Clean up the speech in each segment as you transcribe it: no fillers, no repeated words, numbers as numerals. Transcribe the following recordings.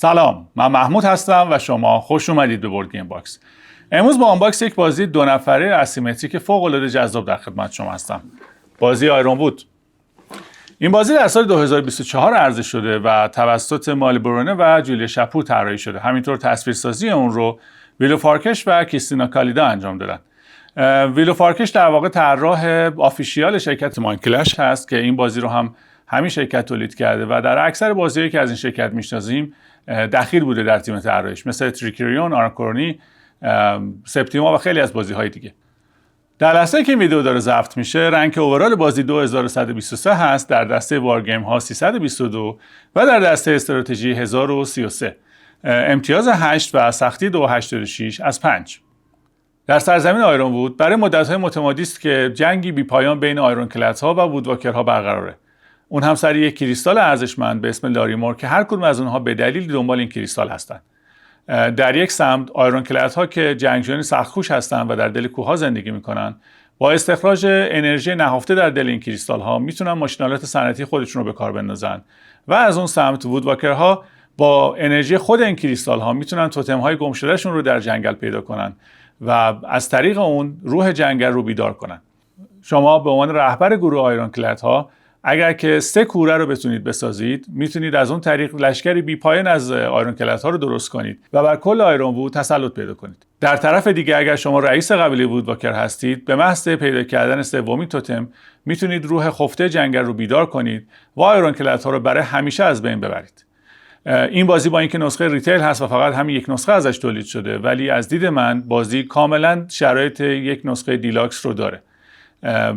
سلام، من محمود هستم و شما خوش اومدید به بورد گیم باکس. امروز با آنباکس یک بازی 2 نفره اسیمتریک فوق العاده جذاب در خدمت شما هستم. بازی آیرون وود. این بازی در سال 2024 عرضه شده و توسط مالی برونه و جولیا شپور طراحی شده. همینطور تصویرسازی اون رو ویلو فارکش و کریستینا کالیدا انجام دادن. ویلو فارکش در واقع طراح آفیشیال شرکت ماینکلش هست که این بازی رو هم همین شرکت تولید کرده و در اکثر بازی‌هایی که از این شرکت میشناسیم دخیل بوده در تیم طراحیش، مثل تریکریون، آرکورنی، سپتیما و خیلی از بازی‌های دیگه. در لحظه که این ویدیو داره ضبط میشه، رنک اوورال بازی 2123 هست، در دسته وارگیم ها 322 و در دسته استراتژی 1033. امتیاز 8 و سختی 2.86 از 5. در سرزمین آیرون وود برای مدت‌های متمادی است که جنگی بی پایان بین آیرون کلت‌ها و وودواکرها برقراره. اون هم سر یک کریستال ارزشمند به اسم لاریمور که هر کدوم از اونها به دلیل دنبال این کریستال هستن. در یک سمت آیرون کلت‌ها که جنگجویان سخت‌کوش هستن و در دل کوه‌ها زندگی میکنن، با استخراج انرژی نهفته در دل این کریستال‌ها میتونن ماشین‌آلات صنعتی خودشون رو به کار بندازن و از اون سمت وودواکرها با انرژی خود این کریستال‌ها میتونن توتم‌های گمشدهشون رو در جنگل پیدا کنن و از طریق اون روح جنگل رو بیدار کنن. شما به عنوان رهبر گروه آیرون کلت‌ها اگر که 3 کوره رو بتونید بسازید، میتونید از اون طریق لشکری بی پایان از آیرون کلت‌ها رو درست کنید و بر کل آیرون وود تسلط پیدا کنید. در طرف دیگه اگر شما رئیس قبیله وودواکر هستید، به محض پیدا کردن سومین توتم میتونید روح خفته جنگل رو بیدار کنید و آیرون کلت‌ها رو برای همیشه از بین ببرید. این بازی با اینکه نسخه ریتیل هست و فقط همین یک نسخه ازش تولید شده، ولی از دید من بازی کاملا شرایط یک نسخه دیلاکس رو داره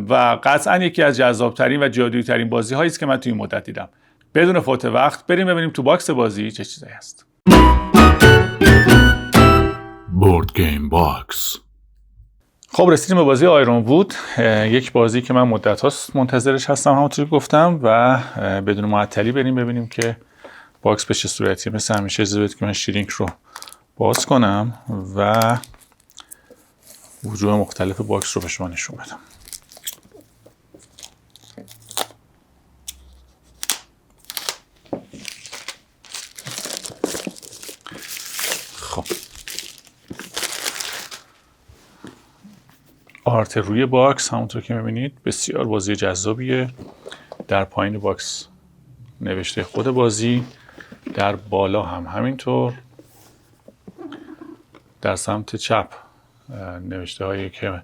و قطعا یکی از جذابترین و جادویی‌ترین بازی‌هایی است که من توی این مدت دیدم. بدون فوت وقت بریم ببینیم تو باکس بازی چه چیزایی هست. بورد گیم باکس. خب رسیدیم به بازی آیرون وود، یک بازی که من مدت هاست منتظرش هستم همونطوری گفتم و بدون معطلی بریم ببینیم که باکس به چه صورتیه. مثل همیشه اجازه بدید که من شیرینک رو باز کنم و وجوه مختلف باکس رو به شما نشون بدم. خب آرت روی باکس همونطور که میبینید بسیار بازی جذابیه. در پایین باکس نوشته خود بازی، در بالا هم همینطور، در سمت چپ نوشته هایی که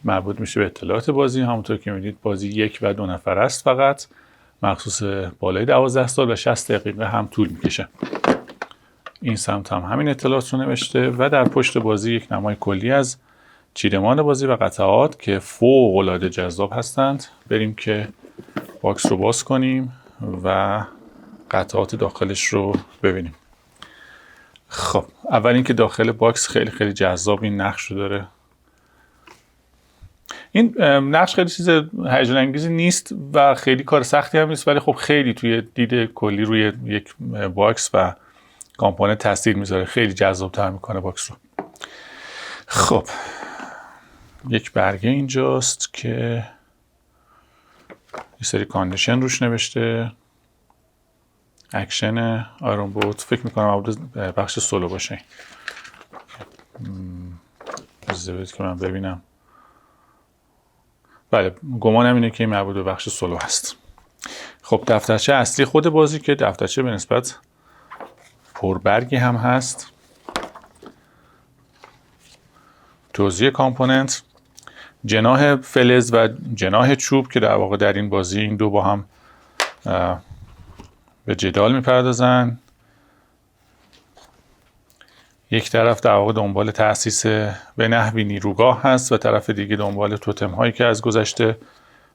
مربوط میشه به اطلاعات بازی. همونطور که میبینید بازی 1 و 2 نفر است، فقط مخصوص بالای 12 سال و 60 دقیقه هم طول میکشه. این سمت هم همین اطلاعات رو نوشته و در پشت بازی یک نمای کلی از چیدمان بازی و قطعات که فوق العاده جذاب هستند. بریم که باکس رو باز کنیم و قطعات داخلش رو ببینیم. خب اول اینکه داخل باکس خیلی خیلی جذاب این نقش رو داره. این نقش خیلی چیز هیجان انگیزی نیست و خیلی کار سختی هم نیست، ولی خب خیلی توی دید کلی روی یک باکس و کامپوننت تاثیر میذاره، خیلی جذاب‌تر میکنه باکس رو. خب یک برگه اینجاست که یه سری کاندیشن روش نوشته. اکشن آیرون وود، فکر میکنم بخش سولو باشه. اجازه بدید که من ببینم. بله گمانم اینه که این مربوط به بخش سولو هست. خب دفترچه اصلی خود بازی که دفترچه به نسبت پربرگی هم هست. توزیع کامپوننت، جناح فلز و جناح چوب که در واقع در این بازی این دو با هم به جدال میپردازن. یک طرف در واقع دنبال تأسیس به نحوی نیروگاه هست و طرف دیگه دنبال توتم هایی که از گذشته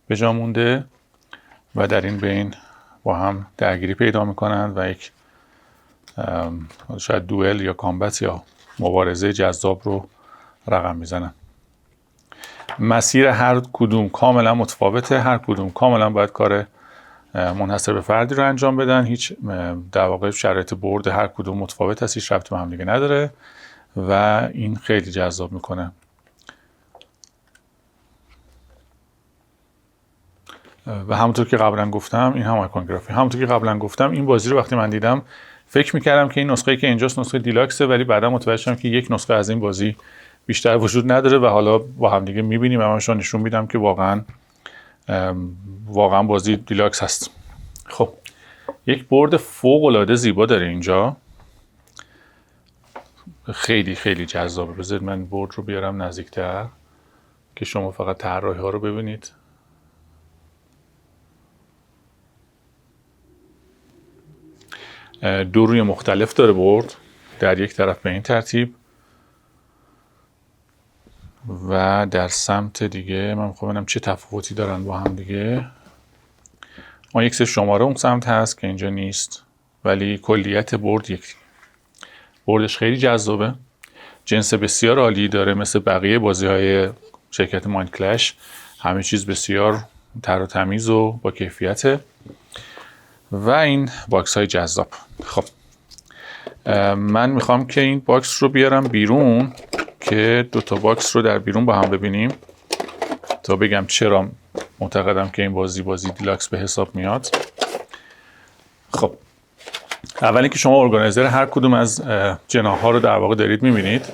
به جا مونده و در این بین با هم درگیری پیدا میکنند و یک شاید دوئل یا کامبت یا مبارزه جذاب رو رقم میزنن. مسیر هر کدوم کاملا متفاوته، هر کدوم کاملا باید کار منحصر به فردی رو انجام بدن. هیچ در واقع شرایط برد هر کدوم متفاوت است، هیچ ربطی به هم دیگه نداره و این خیلی جذاب میکنه. و همونطور که قبلا گفتم این هم آیکونگرافی، همونطور که قبلا گفتم این بازی رو وقتی من دیدم فکر میکردم که این نسخه‌ای که اینجاست نسخه دیلاکسه، ولی بعدا متوجه شدم که یک نسخه از این بازی بیشتر وجود نداره و حالا با هم دیگه میبینیم. همشون نشون میدم که واقعا بازی دیلاکس هست. خب یک بورد فوق العاده زیبا داره اینجا، خیلی خیلی جذابه. بذارید من بورد رو بیارم نزدیکتر که شما فقط طراحی ها رو ببینید. دو روی مختلف داره بورد، در یک طرف به این ترتیب و در سمت دیگه من میخوام ببینم چه تفاوتی دارن با هم دیگه. یک سری شماره اون سمت هست که اینجا نیست، ولی کلیت بورد یک. بوردش خیلی جذابه، جنس بسیار عالی داره، مثل بقیه بازی های شرکت مایند کلش همه چیز بسیار تر و تمیز و با کیفیته و این باکس های جذاب. خب من میخوام که این باکس رو بیارم بیرون که دوتا باکس رو در بیرون با هم ببینیم تا بگم چرا معتقدم که این بازی دیلاکس به حساب میاد. خب اول اینکه شما ارگانایزر هر کدوم از جناح ها رو در واقع دارید میبینید.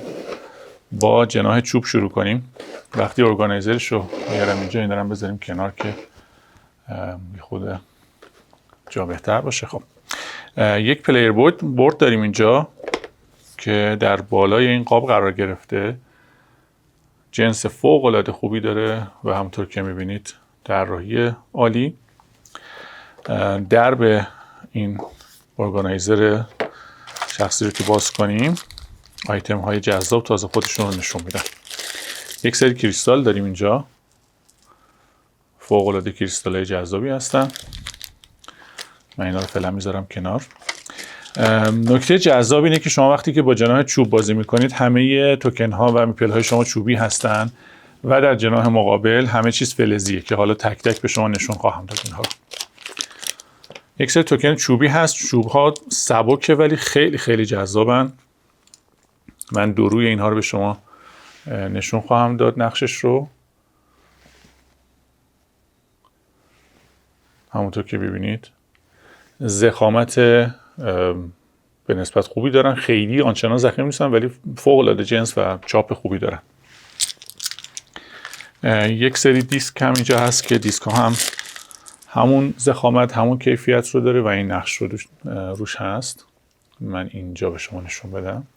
با جناح چوب شروع کنیم. وقتی ارگانایزرش رو میارم اینجا، این دارم بذاریم کنار که خود جا بهتر باشه. خب یک پلیر بورد داریم اینجا که در بالای این قاب قرار گرفته، جنس فوق العاده خوبی داره و همونطور که میبینید طراحی عالی. درب این ارگانایزر شخصی رو که باز کنیم، آیتم های جذاب تازه خودشون رو نشون میدن. یک سری کریستال داریم اینجا، فوق العاده کریستال های جذابی هستن. من اینا رو فعلا میذارم کنار. نکته جذاب اینه که شما وقتی که با جناح چوب بازی میکنید، همه توکن ها و میپل های شما چوبی هستن و در جناح مقابل همه چیز فلزیه که حالا تک تک به شما نشون خواهم داد اینها رو. یک سری توکن چوبی هست، چوب ها سبکه ولی خیلی خیلی جذابن. من دو روی اینها رو به شما نشون خواهم داد نقشش رو. همونطور که ببینید ضخامت به نسبت خوبی دارن، خیلی آنچنان ضخیم نیستن ولی فوق العاده جنس و چاپ خوبی دارن. یک سری دیسک هم اینجا هست که دیسک ها هم همون ضخامت همون کیفیت رو داره و این نقش رو روش هست. من اینجا به شما نشون بدم.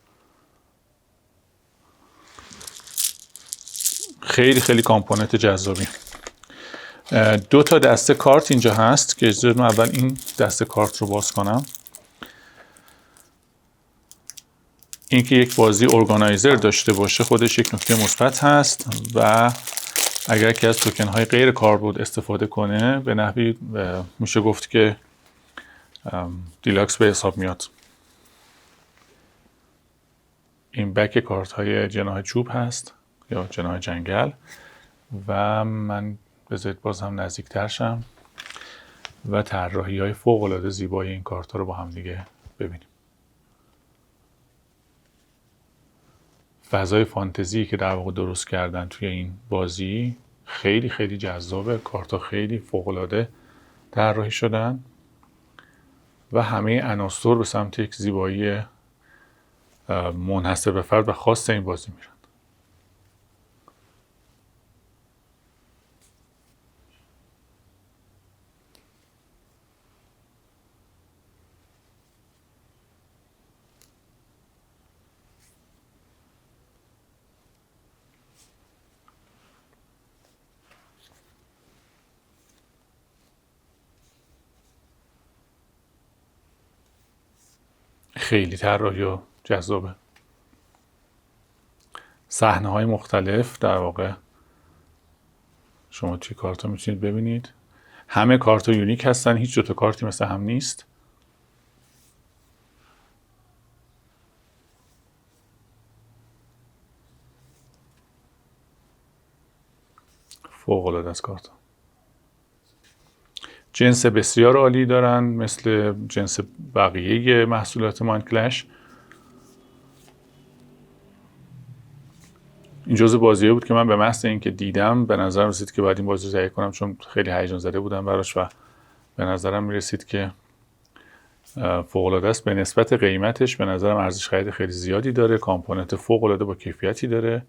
خیلی خیلی کامپوننت جذابی. دو تا دسته کارت اینجا هست که اجازه بدید من اول این دسته کارت رو باز کنم. اینکه یک بازی ارگانایزر داشته باشه خودش یک نکته مثبت هست و اگر که از توکن های غیر کاربرد استفاده کنه به نحوی میشه گفت که دیلاکس به حساب میاد. این بک کارت های جناح چوب هست یا جناح جنگل و من بذارید باز هم نزدیکتر شم و طراحی های فوق العاده زیبای این کارت ها رو با هم دیگه ببینیم. فضای فانتزی که در واقع درست کردن توی این بازی خیلی خیلی جذابه. کارت ها خیلی فوق العاده طراحی شدن و همه عناصر به سمت یک زیبایی منحصر به فرد و خاص این بازی میرن. خیلی طراحی و جذابه. صحنه های مختلف در واقع شما توی کارت ها میتونید ببینید. همه کارت ها یونیک هستن، هیچ دوتا کارتی مثل هم نیست. فوق العاده از کارت ها. جنس بسیار عالی دارن مثل جنس بقیه محصولات مایند کلش. این جزء بازیه بود که من به محض اینکه دیدم به نظر رسید که باید این بازی رو تهیه کنم، چون خیلی هیجان زده بودم براش و به نظرم میرسید که فوق‌العاده است. به نسبت قیمتش به نظرم ارزش خرید خیلی زیادی داره. کامپوننت فوق‌العاده با کیفیتی داره.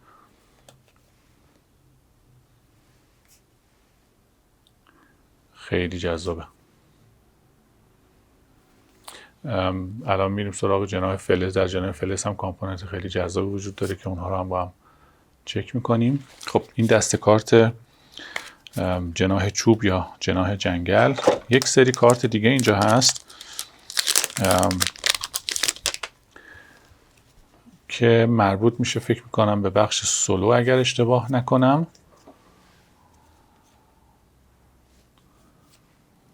خیلی جذابه. الان میریم سراغ جناح فلز. در جناح فلز هم کامپوننت خیلی جذابی وجود داره که اونها رو هم با هم چک میکنیم. خب این دسته کارت جناح چوب یا جناح جنگل. یک سری کارت دیگه اینجا هست که مربوط میشه فکر میکنم به بخش سولو اگر اشتباه نکنم.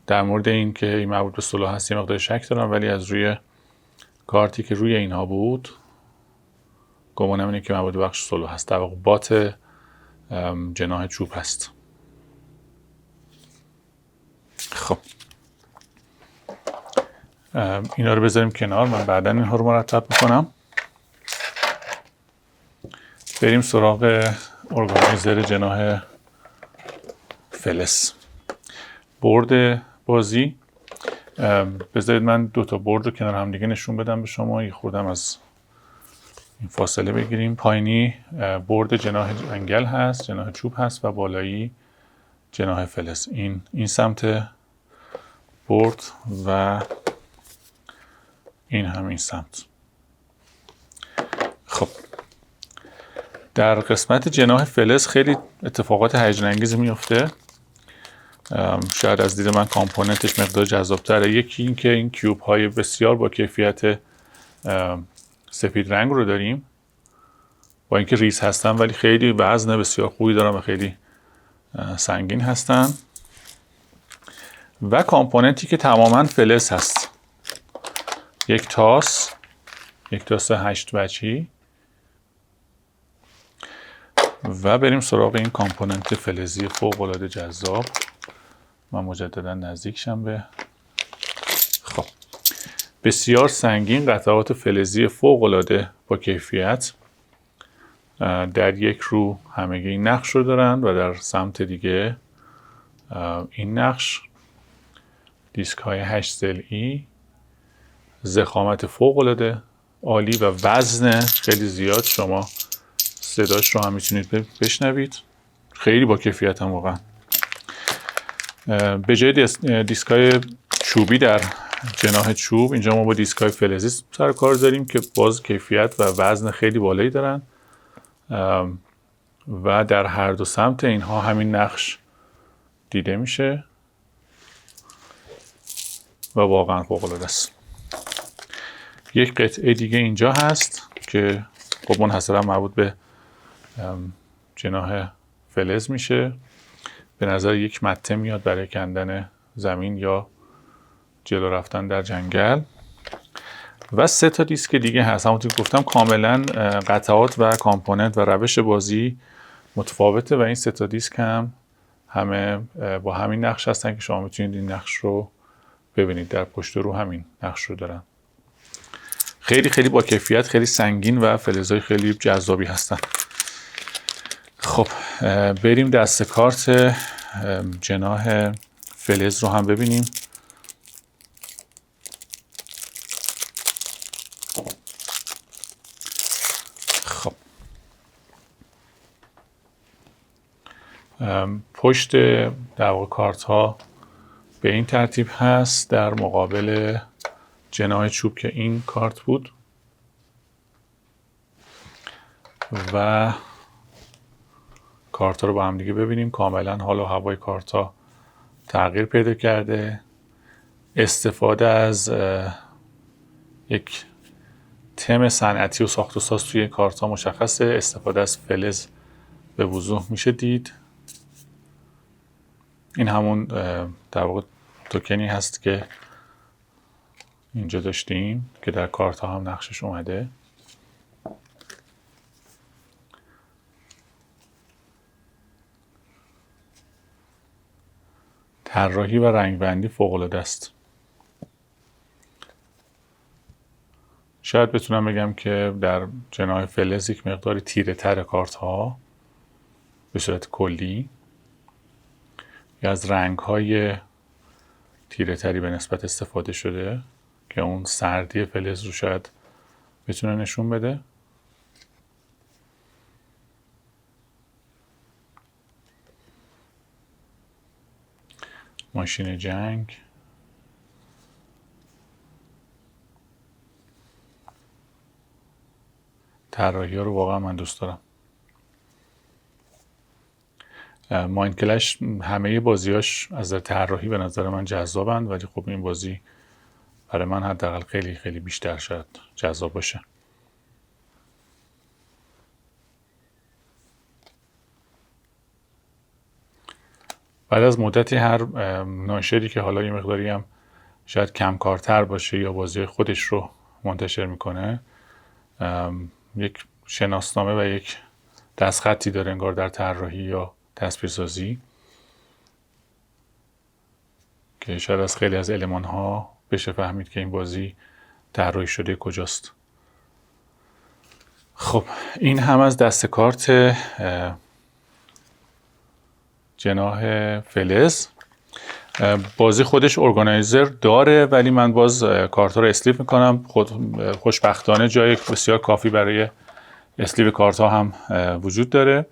در مورد این که این مربوط به سولو هست یه مقدار شک دارم، ولی از روی کارتی که روی اینها بود گمانم اینه که مربوط به بخش سولو هست. در واقع بات جناح چوب هست. خب اینا رو بذاریم کنار، من بعدا اینها رو مرتب میکنم. بریم سراغ ارگانایزر جناح فلز. بورد بازی. بذارید من 2 تا بورد رو کنار هم دیگه نشون بدم به شما. یه خوردم از این فاصله بگیریم. پایینی بورد جناح جنگل هست، جناح چوب هست و بالایی جناح فلز. این سمت بورد و این هم این سمت. خب در قسمت جناح فلز خیلی اتفاقات هیجان انگیزی میفته. شاید از دید من کامپوننتش مقدار جذاب‌تره. یکی این که این کیوب های بسیار با کیفیت سفید رنگ رو داریم، با اینکه ریز هستن ولی خیلی وزن بسیار خوبی دارن و خیلی سنگین هستن. و کامپوننتی که تماما فلز هست. یک تاس 8 وجهی. و بریم سراغ این کامپوننت فلزی فوق‌العاده جذاب. من مجددا نزدیک شم به. خب بسیار سنگین، قطعات فلزی فوق‌العاده با کیفیت. در یک رو همگی این نقش رو دارن و در سمت دیگه این نقش. دیسک های 8 ضلعی، ضخامت فوق‌العاده عالی و وزن خیلی زیاد. شما صداش رو هم میتونید بشنوید. خیلی با کیفیت هم واقعا. به جای دیسک های چوبی در جناح چوب، اینجا ما با دیسک های فلزی سر کار داریم که باز کیفیت و وزن خیلی بالایی دارن و در هر دو سمت اینها همین نقش دیده میشه و واقعا فوق‌العاده است. یک قطعه دیگه اینجا هست که خب منحصرا مربوط به جناح فلز میشه. به نظر یک مته میاد برای کندن زمین یا جلو رفتن در جنگل. و 3 تا دیسک دیگه هست. همونطور که گفتم کاملا قطعات و کامپوننت و روش بازی متفاوته و این 3 تا دیسک هم همه با همین نقش هستن که شما میتونید این نقش رو ببینید. در پشت رو همین نقش رو دارن. خیلی خیلی با کیفیت، خیلی سنگین و فلزای خیلی جذابی هستن. خب بریم دسته کارت جناح فلز رو هم ببینیم. خب پشت در واقع کارت ها به این ترتیب هست در مقابل جناح چوب که این کارت بود و کارت ها رو با هم دیگه ببینیم. کاملا حال و هوای کارت ها تغییر پیدا کرده. استفاده از یک تم صنعتی و ساخت و ساز توی کارت ها مشخصه. استفاده از فلز به وضوح میشه دید. این همون در واقع توکنی هست که اینجا داشتیم که در کارت ها هم نقشش اومده. طراحی و رنگبندی فوق‌العاده است. شاید بتونم بگم که در جناح فلز یک مقداری تیره تر کارت ها به صورت کلی یا از رنگ های تیره تری به نسبت استفاده شده که اون سردی فلز رو شاید بتونه نشون بده. ماشین جنگ، طراحی ها رو واقعا من دوست دارم. ماین کلش همه بازیاش از نظر طراحی به نظر من جذابند، ولی خب این بازی برای من حداقل خیلی خیلی بیشتر شاید جذاب باشه. بعد از مدتی هر ناشری که حالا یه مقداری هم شاید کمکارتر باشه یا بازی خودش رو منتشر میکنه، یک شناسنامه و یک دستخطی داره انگار در طراحی یا تصویرسازی که شاید از خیلی از المان ها بشه فهمید که این بازی طراحی شده کجاست. خب این هم از دست کارت جناح فلز. بازی خودش ارگانایزر داره، ولی من باز کارت ها رو اسلیپ میکنم. خوشبختانه جای بسیار کافی برای اسلیپ کارت ها هم وجود داره.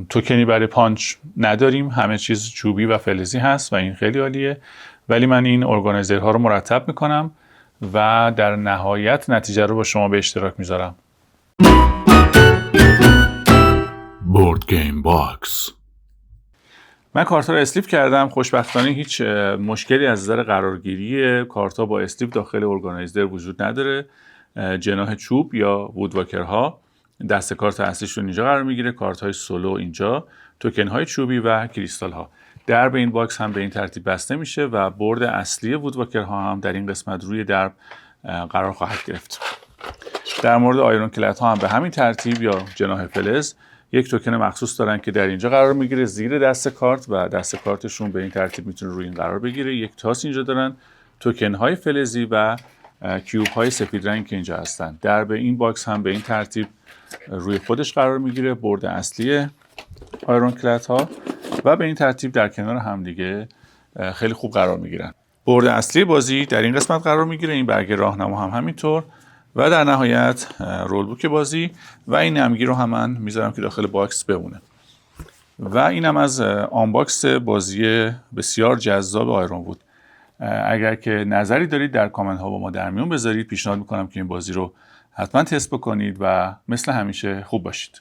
توکنی برای پانچ نداریم، همه چیز چوبی و فلزی هست و این خیلی عالیه. ولی من این ارگانایزرها رو مرتب میکنم و در نهایت نتیجه رو با شما به اشتراک میذارم. Board Game Box. من کارت رو اسلیپ کردم. خوشبختانه هیچ مشکلی از نظر قرارگیری کارت با اسلیپ داخل ارگانایزر وجود نداره. جناح چوب یا وودواکرها دست کارت اصلیشون اینجا قرار میگیره، کارت های سولو اینجا، توکن های چوبی و کریستال ها. درب این باکس هم به این ترتیب بسته میشه و برد اصلی وودواکرها هم در این قسمت روی درب قرار خواهد گرفت. در مورد آیرون کلت ها هم به همین ترتیب یا جناح فلز یک توکن مخصوص دارن که در اینجا قرار میگیره زیر دست کارت و دست کارتشون به این ترتیب میتونه روی این قرار بگیره. یک تاس اینجا دارن، توکن های فلزی و کیوب های سفید رنگ که اینجا هستن. درب این باکس هم به این ترتیب روی خودش قرار میگیره، برد اصلی آیرون کلت ها و به این ترتیب در کنار هم دیگه خیلی خوب قرار میگیرن. برد اصلی بازی در این قسمت قرار میگیره، این برگه راهنما هم همینطور و در نهایت رول بوک بازی و این نمگی رو هم من میذارم که داخل باکس بمونه. و اینم از آنباکس بازی بسیار جذاب آیرون وود. اگر که نظری دارید در کامنت ها با ما در میون بذارید. پیشنهاد میکنم که این بازی رو حتما تست بکنید و مثل همیشه خوب باشید.